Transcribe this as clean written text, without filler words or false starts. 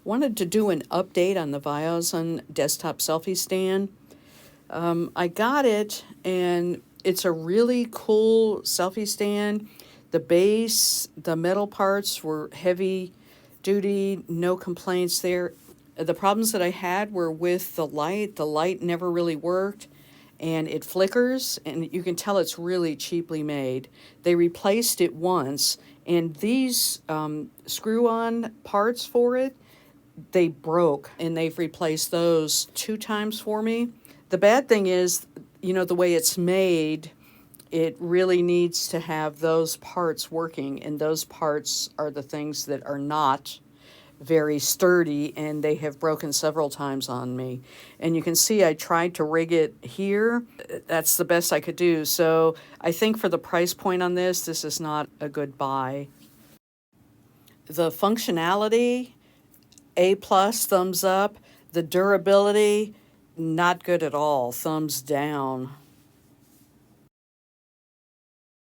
Wanted to do an update on the Viozon desktop selfie stand. I got it, and it's a really cool selfie stand. The base, the metal parts were heavy duty, no complaints there. The problems that I had were with the light. The light never really worked, and it flickers, and you can tell it's really cheaply made. They replaced it once, and these screw-on parts for it, they broke, and they've replaced those 2 times for me. The bad thing is, the way it's made, it really needs to have those parts working, and those parts are the things that are not very sturdy, and they have broken several times on me. And you can see I tried to rig it here. That's the best I could do. So I think for the price point on this is not a good buy. The functionality, A plus, thumbs up. The durability, not good at all, thumbs down.